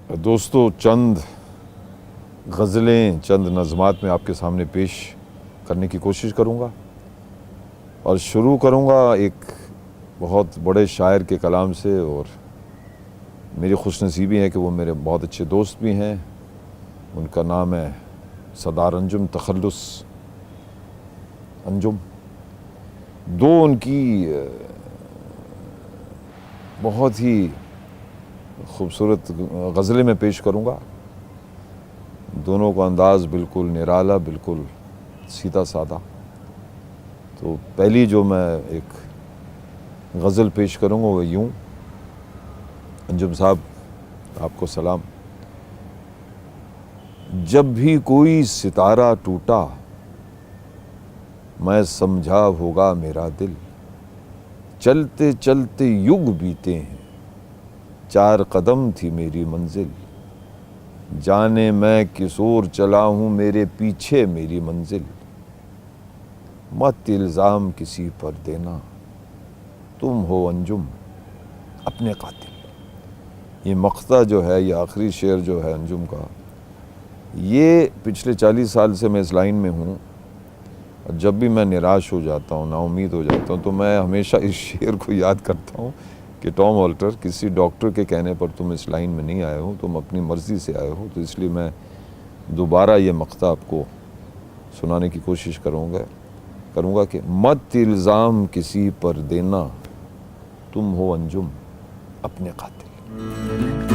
दोस्तों, चंद गज़लें, चंद नज़मात में आपके सामने पेश करने की कोशिश करूँगा और शुरू करूँगा एक बहुत बड़े शायर के कलाम से। और मेरी खुशनसीबी है कि वो मेरे बहुत अच्छे दोस्त भी हैं। उनका नाम है सरदार अंजुम तखल्लुस अंजुम। दो उनकी बहुत ही खूबसूरत गज़लें मैं पेश करूँगा। दोनों का अंदाज़ बिल्कुल निराला, बिल्कुल सीधा सादा। तो पहली जो मैं एक गज़ल पेश करूँगा वो यूँ। अंजुम साहब, आपको सलाम। जब भी कोई सितारा टूटा, मैं समझा होगा मेरा दिल। चलते चलते युग बीते हैं, 4 कदम थी मेरी मंजिल। जाने मैं किस ओर चला हूँ, मेरे पीछे मेरी मंजिल। मत इल्ज़ाम किसी पर देना, तुम हो अंजुम अपने कातिल। ये मक़ता जो है, ये आखिरी शेर जो है अंजुम का, ये पिछले 40 साल से मैं इस लाइन में हूँ। जब भी मैं निराश हो जाता हूँ, नाउम्मीद हो जाता हूँ, तो मैं हमेशा इस शेर को याद करता हूँ कि टॉम वॉल्टर, किसी डॉक्टर के कहने पर तुम इस लाइन में नहीं आए हो, तुम अपनी मर्ज़ी से आए हो। तो इसलिए मैं दोबारा ये मक़ता आपको सुनाने की कोशिश करूँगा कि मत इल्ज़ाम किसी पर देना, तुम हो अंजुम अपने कातिल।